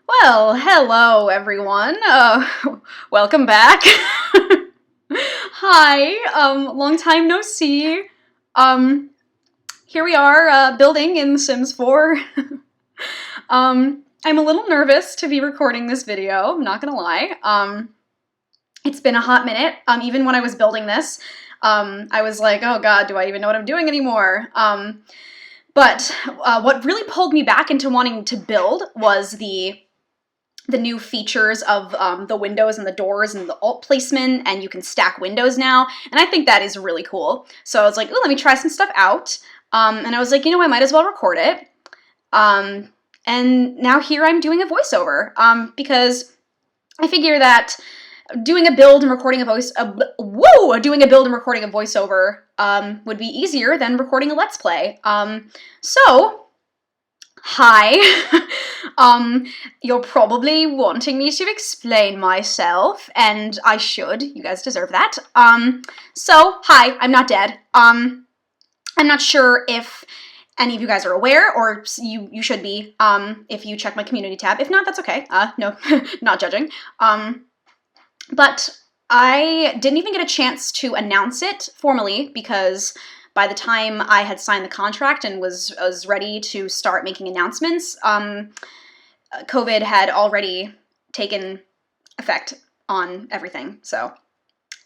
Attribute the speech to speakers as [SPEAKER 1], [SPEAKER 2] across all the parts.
[SPEAKER 1] Well, hello everyone. Welcome back. Hi. Long time no see. Um, Here we are, building in The Sims 4. I'm a little nervous to be recording this video, I'm not gonna lie. It's been a hot minute. Even when I was building this, I was like, oh god, do I even know what I'm doing anymore? But what really pulled me back into wanting to build was the new features of the windows and the doors and the alt placement, and you can stack windows now, and I think that is really cool. So I was like, oh, let me try some stuff out, and I was like, I might as well record it, and now here I'm doing a voiceover, because I figure that doing a build and recording a voiceover would be easier than recording a Let's Play. So hi. You're probably wanting me to explain myself, and I should. You guys deserve that. So, hi, I'm not dead. I'm not sure if any of you guys are aware, or you should be, if you check my community tab. If not, that's okay. No, not judging. But I didn't even get a chance to announce it formally, because by the time I had signed the contract and was ready to start making announcements, COVID had already taken effect on everything. So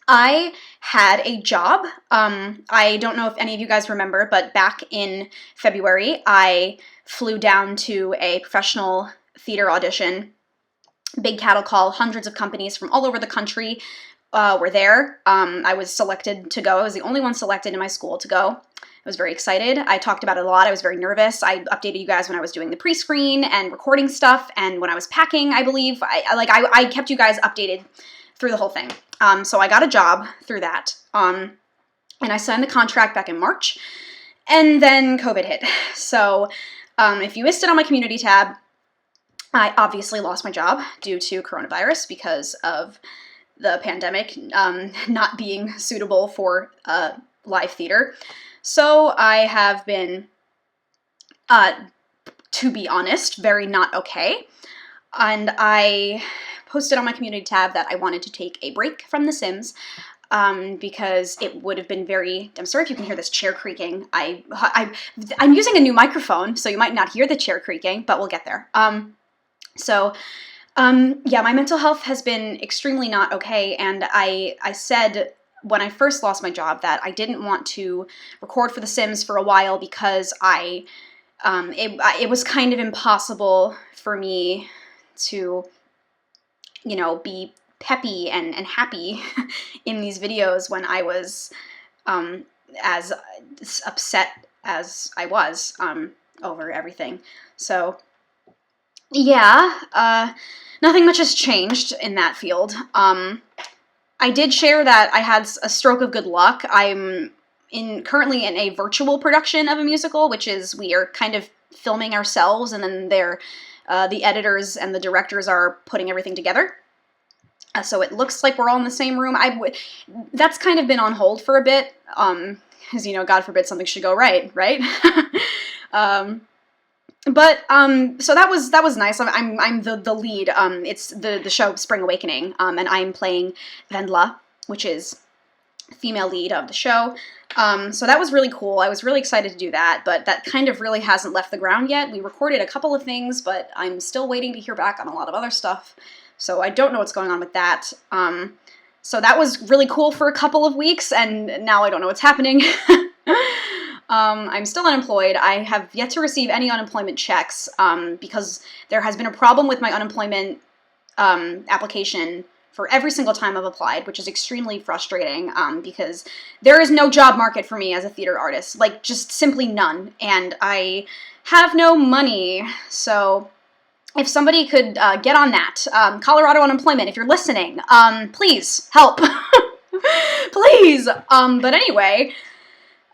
[SPEAKER 1] I had a job. I don't know if any of you guys remember, but back in February, I flew down to a professional theater audition, big cattle call. Hundreds of companies from all over the country were there. I was selected to go. I was the only one selected in my school to go. I was very excited. I talked about it a lot. I was very nervous. I updated you guys when I was doing the pre-screen and recording stuff, and when I was packing, I believe. I kept you guys updated through the whole thing. So I got a job through that. And I signed the contract back in March, and then COVID hit. So if you missed it on my community tab, I obviously lost my job due to coronavirus because of the pandemic not being suitable for live theater. So I have been, to be honest, very not okay. And I posted on my community tab that I wanted to take a break from The Sims, because it would have been very, I'm sorry if you can hear this chair creaking. I'm using a new microphone, so you might not hear the chair creaking, but we'll get there. Yeah, my mental health has been extremely not okay, and I said when I first lost my job that I didn't want to record for The Sims for a while because it was kind of impossible for me to, be peppy and happy in these videos when I was as upset as I was over everything. So yeah, nothing much has changed in that field. I did share that I had a stroke of good luck. I'm currently in a virtual production of a musical, which is we are kind of filming ourselves, and then the editors and the directors are putting everything together. So it looks like we're all in the same room. That's kind of been on hold for a bit, because, God forbid something should go right? But so that was nice. I'm the lead. It's the show Spring Awakening, and I'm playing Vendla, which is the female lead of the show. So that was really cool. I was really excited to do that, but that kind of really hasn't left the ground yet. We recorded a couple of things, but I'm still waiting to hear back on a lot of other stuff. So I don't know what's going on with that. So that was really cool for a couple of weeks, and now I don't know what's happening. I'm still unemployed. I have yet to receive any unemployment checks, because there has been a problem with my unemployment application for every single time I've applied, which is extremely frustrating, because there is no job market for me as a theater artist, like just simply none, and I have no money. So if somebody could get on that, Colorado unemployment, if you're listening, please help. Please. But anyway,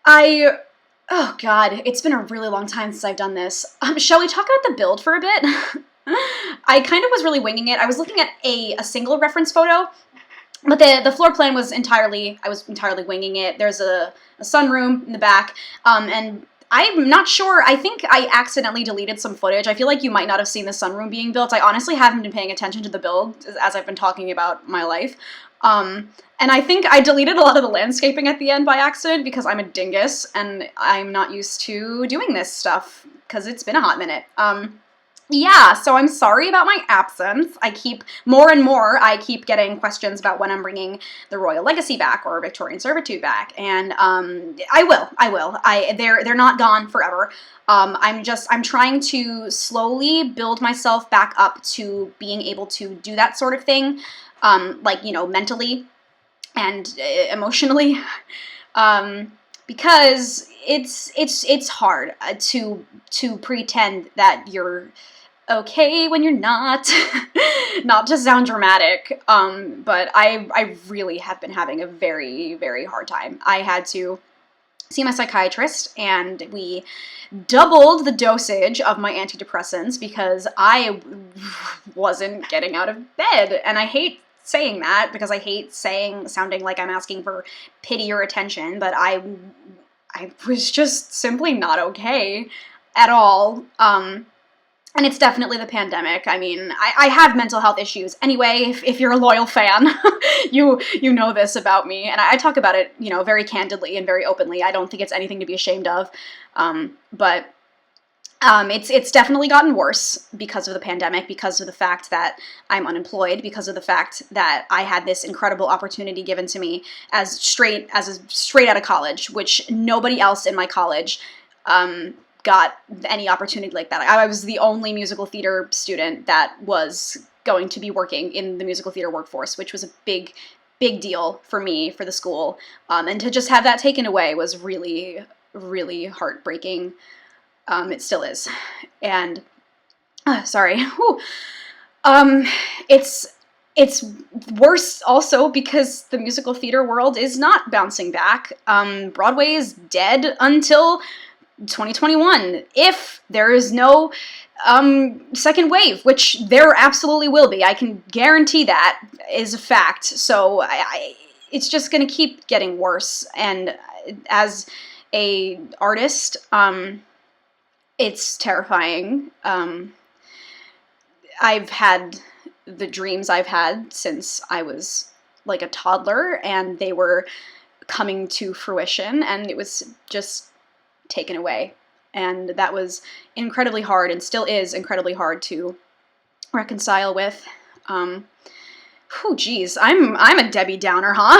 [SPEAKER 1] oh god, it's been a really long time since I've done this. Shall we talk about the build for a bit? I kind of was really winging it. I was looking at a single reference photo, but the floor plan was I was entirely winging it. There's a sunroom in the back, and I'm not sure. I think I accidentally deleted some footage. I feel like you might not have seen the sunroom being built. I honestly haven't been paying attention to the build as I've been talking about my life. And I think I deleted a lot of the landscaping at the end by accident because I'm a dingus and I'm not used to doing this stuff because it's been a hot minute. Yeah, so I'm sorry about my absence. I keep getting questions about when I'm bringing the Royal Legacy back or Victorian Servitude back, and I will. They're not gone forever. I'm trying to slowly build myself back up to being able to do that sort of thing, like, you know, mentally and emotionally, because it's hard to pretend that you're okay when you're not. Not to sound dramatic, but I really have been having a very, very hard time. I had to see my psychiatrist, and we doubled the dosage of my antidepressants because I wasn't getting out of bed. And I hate saying that because I hate sounding like I'm asking for pity or attention, but I was just simply not okay at all. And it's definitely the pandemic. I mean, I have mental health issues. Anyway, if you're a loyal fan, you know this about me. And I talk about it, you know, very candidly and very openly. I don't think it's anything to be ashamed of. But it's definitely gotten worse because of the pandemic, because of the fact that I'm unemployed, because of the fact that I had this incredible opportunity given to me as straight out of college, which nobody else in my college got any opportunity like that. I was the only musical theater student that was going to be working in the musical theater workforce, which was a big deal for me, for the school. And to just have that taken away was really, really heartbreaking. It still is. And, sorry. Whew. It's worse also because the musical theater world is not bouncing back. Broadway is dead until 2021, if there is no second wave, which there absolutely will be. I can guarantee that is a fact. So it's just going to keep getting worse. And as a artist, it's terrifying. I've had the dreams I've had since I was like a toddler, and they were coming to fruition, and it was just taken away. And that was incredibly hard, and still is incredibly hard to reconcile with. Geez, I'm a Debbie Downer, huh?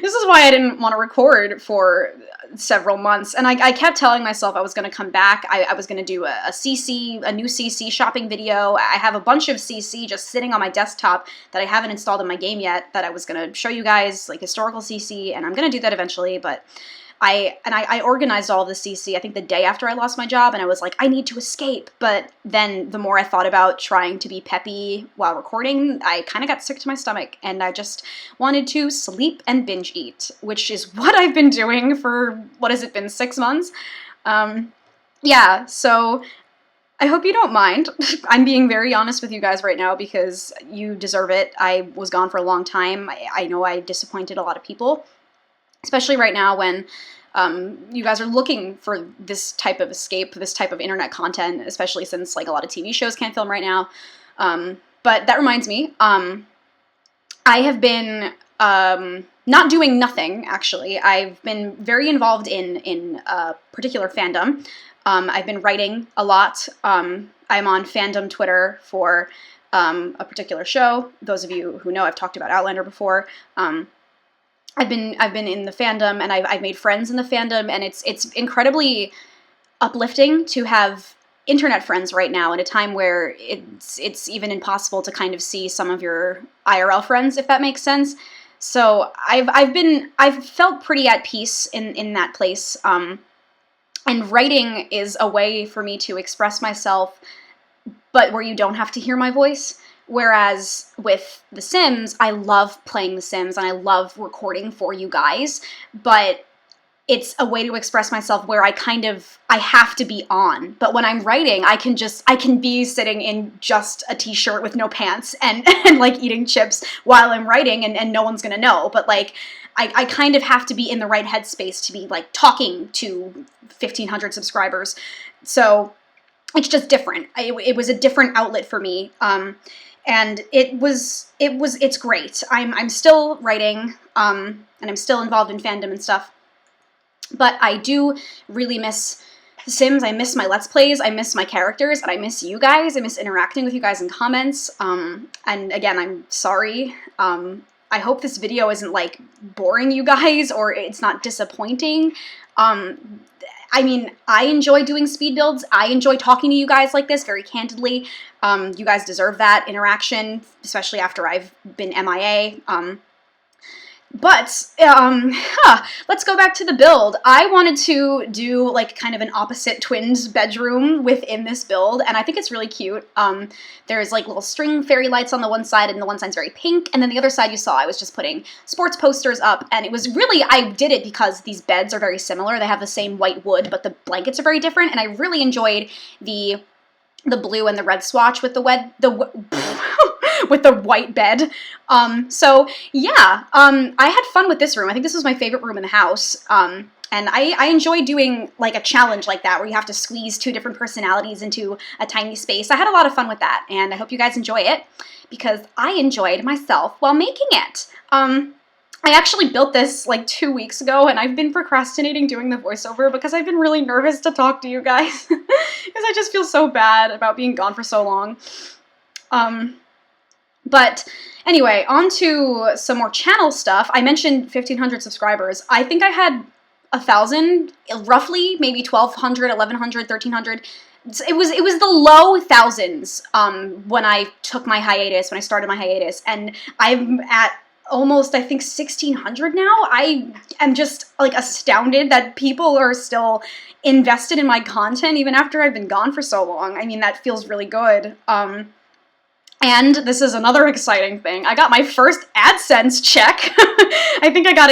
[SPEAKER 1] This is why I didn't want to record for several months, and I kept telling myself I was going to come back. I was going to do a new CC shopping video. I have a bunch of CC just sitting on my desktop that I haven't installed in my game yet that I was going to show you guys, like historical CC, and I'm going to do that eventually, but I organized all of the CC, I think the day after I lost my job, and I was like, I need to escape. But then the more I thought about trying to be peppy while recording, I kind of got sick to my stomach, and I just wanted to sleep and binge eat, which is what I've been doing for, what has it been, 6 months? Yeah, so I hope you don't mind. I'm being very honest with you guys right now because you deserve it. I was gone for a long time. I know I disappointed a lot of people, especially right now when you guys are looking for this type of escape, this type of internet content, especially since like a lot of TV shows can't film right now. But that reminds me, I have been not doing nothing, actually. I've been very involved in a particular fandom. I've been writing a lot. I'm on fandom Twitter for a particular show. Those of you who know, I've talked about Outlander before. I've been in the fandom, and I've made friends in the fandom, and it's incredibly uplifting to have internet friends right now in a time where it's even impossible to kind of see some of your IRL friends, if that makes sense. So I've felt pretty at peace in that place. And writing is a way for me to express myself, but where you don't have to hear my voice. Whereas with The Sims, I love playing The Sims and I love recording for you guys, but it's a way to express myself where I have to be on. But when I'm writing, I can be sitting in just a t-shirt with no pants and like eating chips while I'm writing, and no one's gonna know. But like, I kind of have to be in the right headspace to be like talking to 1,500 subscribers. So it's just different. It was a different outlet for me. And it's great. I'm still writing, and I'm still involved in fandom and stuff. But I do really miss Sims. I miss my Let's Plays. I miss my characters, and I miss you guys. I miss interacting with you guys in comments. And again, I'm sorry. I hope this video isn't like boring you guys, or it's not disappointing. I mean, I enjoy doing speed builds. I enjoy talking to you guys like this very candidly. You guys deserve that interaction, especially after I've been MIA. But let's go back to the build. I wanted to do like kind of an opposite twins bedroom within this build, and I think it's really cute. There's like little string fairy lights on the one side, and the one side's very pink, and then the other side you saw I was just putting sports posters up, and it was really, I did it because these beds are very similar. They have the same white wood, but the blankets are very different, and I really enjoyed the blue and the red swatch with the with the white bed. So yeah, I had fun with this room. I think this was my favorite room in the house. And I enjoy doing like a challenge like that where you have to squeeze 2 different personalities into a tiny space. I had a lot of fun with that, and I hope you guys enjoy it because I enjoyed myself while making it. I actually built this like 2 weeks ago, and I've been procrastinating doing the voiceover because I've been really nervous to talk to you guys because I just feel so bad about being gone for so long. But anyway, on to some more channel stuff. I mentioned 1,500 subscribers. I think I had 1,000, roughly, maybe 1,200, 1,100, 1,300. It was the low thousands when I took my hiatus, when I started my hiatus, and I'm at almost, I think, 1,600 now. I am just like astounded that people are still invested in my content even after I've been gone for so long. I mean, that feels really good. And this is another exciting thing. I got my first AdSense check. I think I got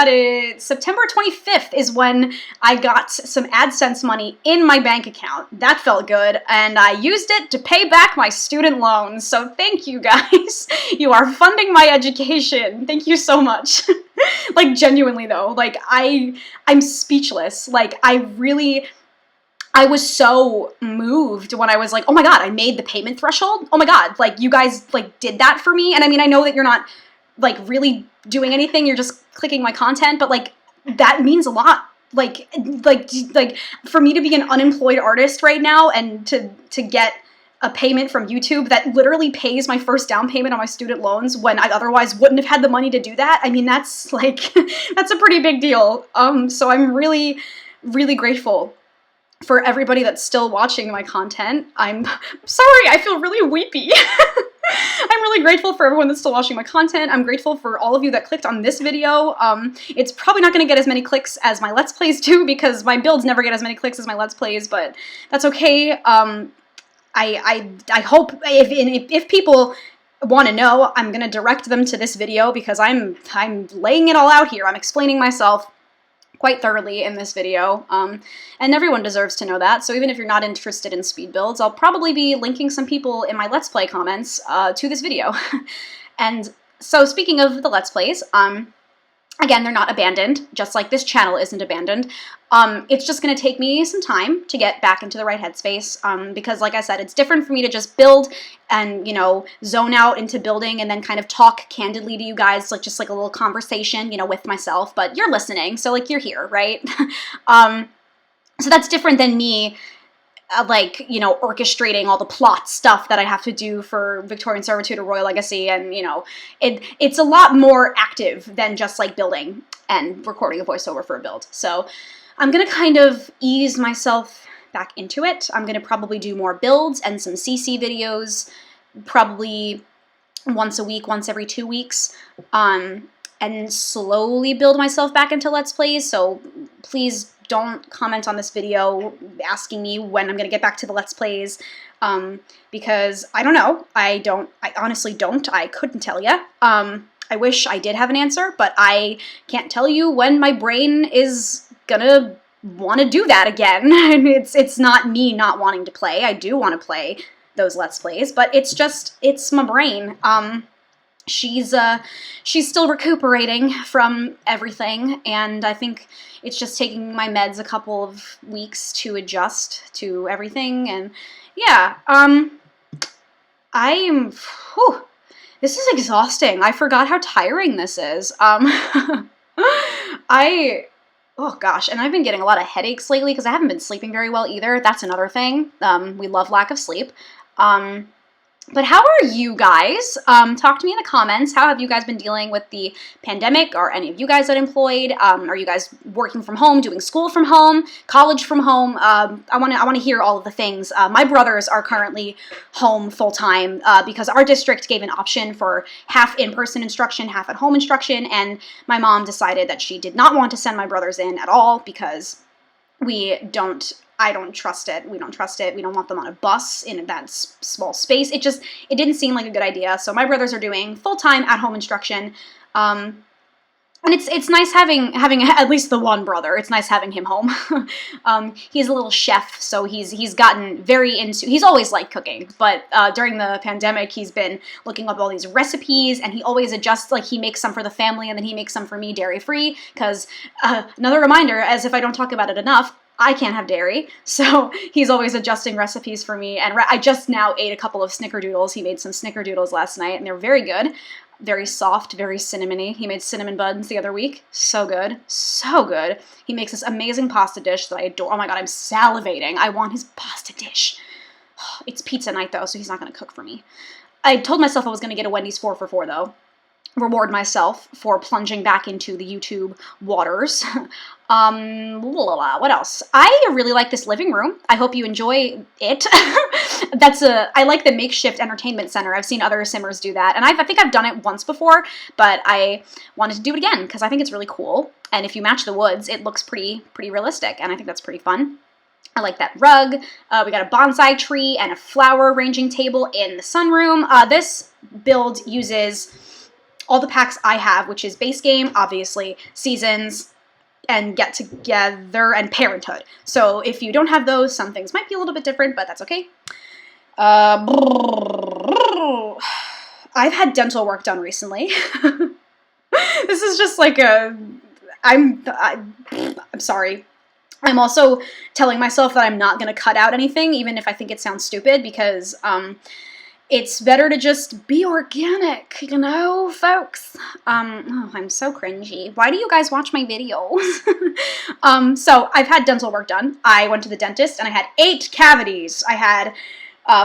[SPEAKER 1] it September 25th is when I got some AdSense money in my bank account. That felt good, and I used it to pay back my student loans. So thank you guys. You are funding my education. Thank you so much. Like genuinely though, like I'm speechless. Like I was so moved when I was like, oh my god, I made the payment threshold. Oh my god, like you guys like did that for me. And I mean, I know that you're not like really doing anything, you're just clicking my content, but like that means a lot. Like for me to be an unemployed artist right now and to get a payment from YouTube that literally pays my first down payment on my student loans when I otherwise wouldn't have had the money to do that. I mean, that's like, that's a pretty big deal. So I'm really, really grateful for everybody that's still watching my content. I'm sorry, I feel really weepy. I'm really grateful for everyone that's still watching my content. I'm grateful for all of you that clicked on this video. It's probably not going to get as many clicks as my Let's Plays do because my builds never get as many clicks as my Let's Plays, but that's okay. I hope if people want to know, I'm going to direct them to this video because I'm laying it all out here. I'm explaining myself quite thoroughly in this video, and everyone deserves to know that. So even if you're not interested in speed builds, I'll probably be linking some people in my Let's Play comments to this video. And so speaking of the Let's Plays, again, they're not abandoned, just like this channel isn't abandoned. It's just going to take me some time to get back into the right headspace, because like I said, it's different for me to just build and, you know, zone out into building and then kind of talk candidly to you guys, like just like a little conversation, you know, with myself, but you're listening, so like you're here, right? So that's different than me like, you know, orchestrating all the plot stuff that I have to do for Victorian Servitude or Royal Legacy, and, you know, it's a lot more active than just, like, building and recording a voiceover for a build. So I'm gonna kind of ease myself back into it. I'm gonna probably do more builds and some CC videos, probably once a week, once every 2 weeks, and slowly build myself back into Let's Plays, so please don't comment on this video asking me when I'm going to get back to the Let's Plays, because I don't know. I honestly don't. I couldn't tell you. I wish I did have an answer, but I can't tell you when my brain is gonna want to do that again. It's not me not wanting to play. I do want to play those Let's Plays, but it's my brain. she's still recuperating from everything, and I think it's just taking my meds a couple of weeks to adjust to everything. And yeah, this is exhausting. I forgot how tiring this is. Oh gosh, and I've been getting a lot of headaches lately because I haven't been sleeping very well either. That's another thing. We love lack of sleep. But how are you guys? Talk to me in the comments. How have you guys been dealing with the pandemic? Are any of you guys unemployed? Are you guys working from home, doing school from home, college from home? I want to hear all of the things. My brothers are currently home full time because our district gave an option for half in-person instruction, half at home instruction, and my mom decided that she did not want to send my brothers in at all because I don't trust it. We don't trust it. We don't want them on a bus in that small space. It didn't seem like a good idea. So my brothers are doing full-time at-home instruction. And it's nice having at least the one brother. It's nice having him home. He's a little chef, so he's gotten very into, he's always liked cooking, but during the pandemic, he's been looking up all these recipes, and he always adjusts, like he makes some for the family, and then he makes some for me dairy-free, because another reminder, as if I don't talk about it enough, I can't have dairy, so he's always adjusting recipes for me, and I just now ate a couple of snickerdoodles. He made some snickerdoodles last night, and they're very good. Very soft, very cinnamony. He made cinnamon buns the other week. So good. So good. He makes this amazing pasta dish that I adore. Oh my god, I'm salivating. I want his pasta dish. It's pizza night, though, so he's not going to cook for me. I told myself I was going to get a Wendy's 4 for $4, though. Reward myself for plunging back into the YouTube waters. What else? I really like this living room. I hope you enjoy it. I like the makeshift entertainment center. I've seen other Simmers do that, and I think I've done it once before, but I wanted to do it again because I think it's really cool. And if you match the woods, it looks pretty realistic, and I think that's pretty fun. I like that rug. We got a bonsai tree and a flower arranging table in the sunroom. This build uses all the packs I have, which is base game, obviously, seasons, and Get Together, and Parenthood. So if you don't have those, some things might be a little bit different, but that's okay. I've had dental work done recently. This is just like I'm sorry. I'm also telling myself that I'm not going to cut out anything, even if I think it sounds stupid, because it's better to just be organic, you know, folks. Oh, I'm so cringy. Why do you guys watch my videos? So I've had dental work done. I went to the dentist and I had 8 cavities. I had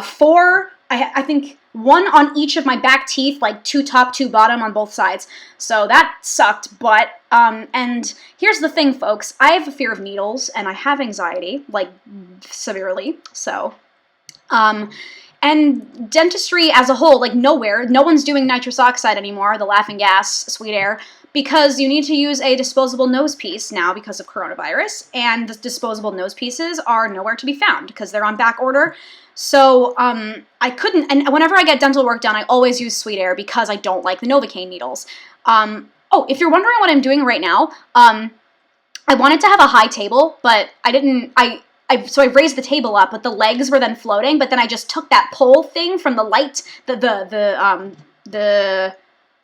[SPEAKER 1] 4, I think 1 on each of my back teeth, like 2 top, 2 bottom on both sides. So that sucked, but, and here's the thing, folks. I have a fear of needles and I have anxiety, like, severely, so, and dentistry as a whole, like no one's doing nitrous oxide anymore, the laughing gas, sweet air, because you need to use a disposable nose piece now because of coronavirus, and the disposable nose pieces are nowhere to be found because they're on back order. So I couldn't, and whenever I get dental work done, I always use sweet air because I don't like the Novocaine needles. Oh, if you're wondering what I'm doing right now, I wanted to have a high table, but so I raised the table up, but the legs were then floating, but then I just took that pole thing from the light,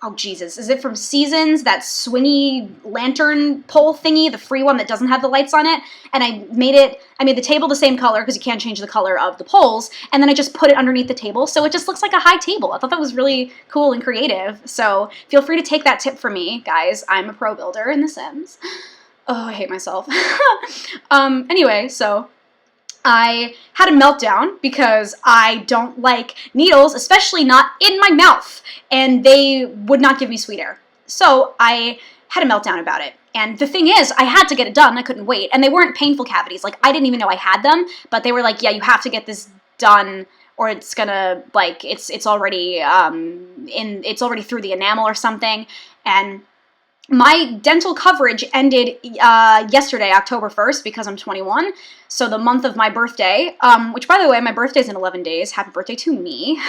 [SPEAKER 1] oh Jesus, is it from Seasons, that swingy lantern pole thingy, the free one that doesn't have the lights on it, and I made the table the same color, because you can't change the color of the poles, and then I just put it underneath the table, so it just looks like a high table. I thought that was really cool and creative, so feel free to take that tip from me, guys. I'm a pro builder in The Sims. Oh, I hate myself. Anyway, so I had a meltdown because I don't like needles, especially not in my mouth, and they would not give me sweet air. So I had a meltdown about it. And the thing is, I had to get it done. I couldn't wait. And they weren't painful cavities. Like, I didn't even know I had them, but they were like, yeah, you have to get this done or it's gonna, like, it's already through the enamel or something. And my dental coverage ended yesterday, October 1st, because I'm 21, so the month of my birthday, which, by the way, my birthday's in 11 days. Happy birthday to me.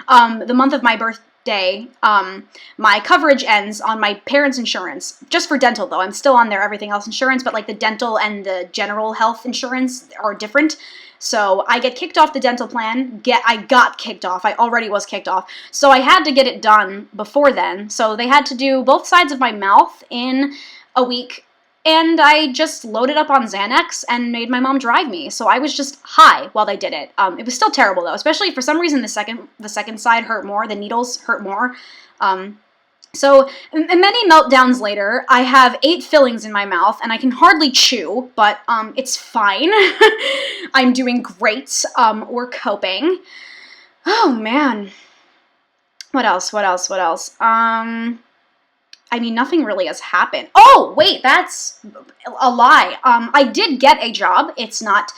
[SPEAKER 1] The month of my birthday, my coverage ends on my parents' insurance, just for dental, though. I'm still on their everything else insurance, but, like, the dental and the general health insurance are different. So I get kicked off the dental plan. I got kicked off. I already was kicked off. So I had to get it done before then. So they had to do both sides of my mouth in a week. And I just loaded up on Xanax and made my mom drive me. So I was just high while they did it. It was still terrible though, especially for some reason the second side hurt more. The needles hurt more. So many meltdowns later, I have 8 fillings in my mouth and I can hardly chew, but it's fine. I'm doing great. We're coping. Oh man. What else? I mean, nothing really has happened. Oh, wait, that's a lie. I did get a job. It's not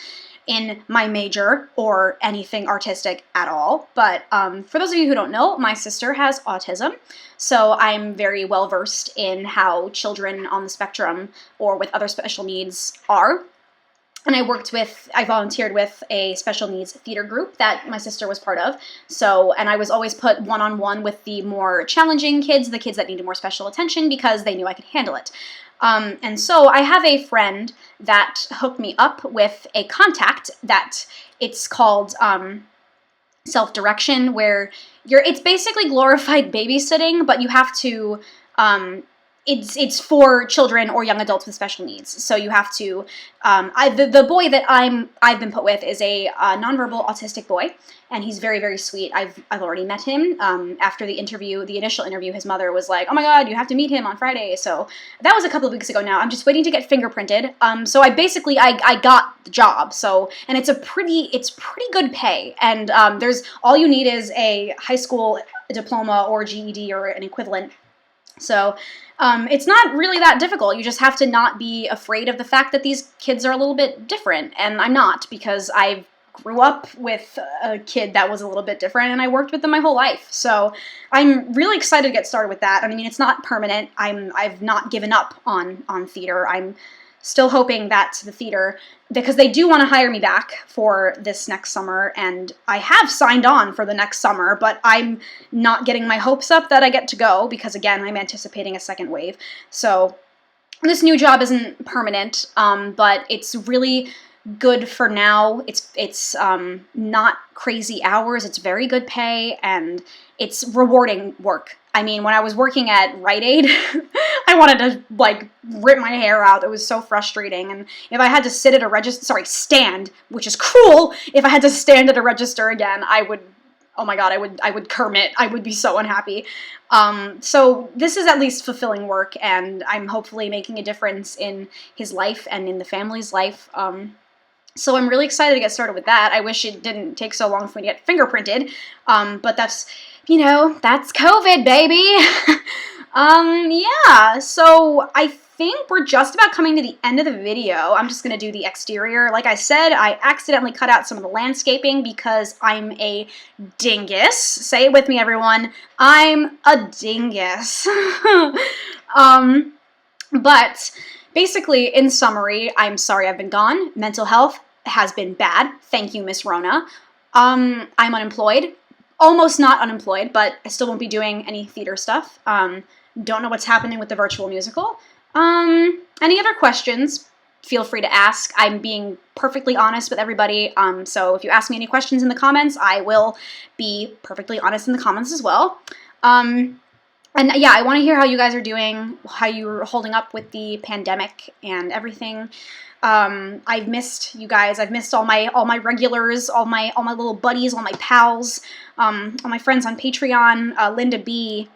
[SPEAKER 1] in my major or anything artistic at all. But for those of you who don't know, my sister has autism. So I'm very well versed in how children on the spectrum or with other special needs are. And I volunteered with a special needs theater group that my sister was part of. So, and I was always put one-on-one with the more challenging kids, the kids that needed more special attention because they knew I could handle it. And so I have a friend that hooked me up with a contact that it's called self-direction, where it's basically glorified babysitting, but you have to, it's for children or young adults with special needs. So you have to, the boy that I've been put with is a nonverbal autistic boy, and he's very, very sweet. I've already met him. After the initial interview, his mother was like, "Oh my God, you have to meet him on Friday." So that was a couple of weeks ago now. I'm just waiting to get fingerprinted. So I got the job. So, and it's pretty good pay. And all you need is a high school diploma or GED or an equivalent. So it's not really that difficult. You just have to not be afraid of the fact that these kids are a little bit different. And I'm not, because I grew up with a kid that was a little bit different and I worked with them my whole life. So I'm really excited to get started with that. I mean, it's not permanent. I've not given up on theater. I'm still hoping that the theater, because they do want to hire me back for this next summer, and I have signed on for the next summer, but I'm not getting my hopes up that I get to go, because again, I'm anticipating a second wave. So this new job isn't permanent, but it's really good for now. It's not crazy hours. It's very good pay, and it's rewarding work. I mean, when I was working at Rite Aid, I wanted to, like, rip my hair out. It was so frustrating. And if I had to stand, which is cruel, if I had to stand at a register again, I would, oh my God, I would Kermit. I would be so unhappy. So this is at least fulfilling work, and I'm hopefully making a difference in his life and in the family's life. So I'm really excited to get started with that. I wish it didn't take so long for me to get fingerprinted, but that's, that's COVID, baby. Yeah, so I think we're just about coming to the end of the video. I'm just going to do the exterior. Like I said, I accidentally cut out some of the landscaping because I'm a dingus. Say it with me, everyone. I'm a dingus. But basically, in summary, I'm sorry I've been gone. Mental health has been bad. Thank you, Miss Rona. I'm unemployed. Almost not unemployed, but I still won't be doing any theater stuff. Don't know what's happening with the virtual musical. Any other questions? Feel free to ask. I'm being perfectly honest with everybody. So if you ask me any questions in the comments, I will be perfectly honest in the comments as well. And yeah, I want to hear how you guys are doing, how you're holding up with the pandemic and everything. I've missed you guys. I've missed all my regulars, all my little buddies, all my pals, all my friends on Patreon, Linda B,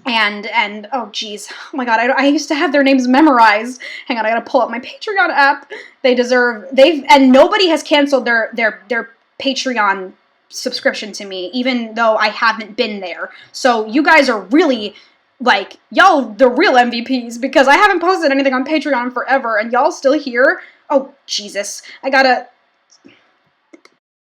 [SPEAKER 1] and oh geez, oh my God, I used to have their names memorized. Hang on, I gotta pull up my Patreon app. And nobody has canceled their Patreon subscription to me, even though I haven't been there. So you guys are really, like, y'all the real MVPs, because I haven't posted anything on Patreon forever, and y'all still here. Oh, Jesus.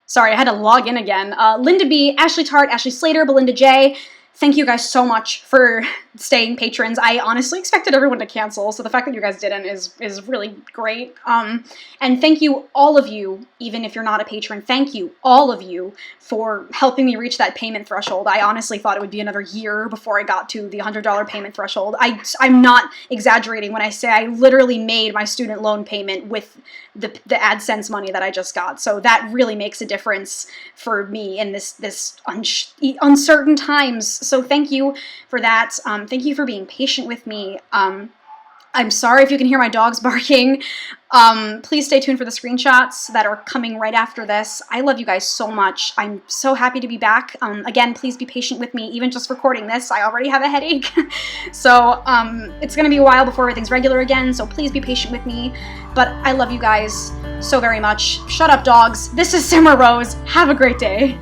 [SPEAKER 1] Sorry, I had to log in again. Linda B, Ashley Tart, Ashley Slater, Belinda J, thank you guys so much for staying patrons. I honestly expected everyone to cancel, so the fact that you guys didn't is really great. And thank you, all of you, even if you're not a patron, thank you, all of you, for helping me reach that payment threshold. I honestly thought it would be another year before I got to the $100 payment threshold. I'm not exaggerating when I say I literally made my student loan payment with the AdSense money that I just got. So that really makes a difference for me in this uncertain times. So thank you for that. Thank you for being patient with me. I'm sorry if you can hear my dogs barking. Please stay tuned for the screenshots that are coming right after this. I love you guys so much. I'm so happy to be back. Again, please be patient with me, even just recording this. I already have a headache. So it's going to be a while before everything's regular again, so please be patient with me. But I love you guys so very much. Shut up, dogs. This is SimmerRose. Have a great day.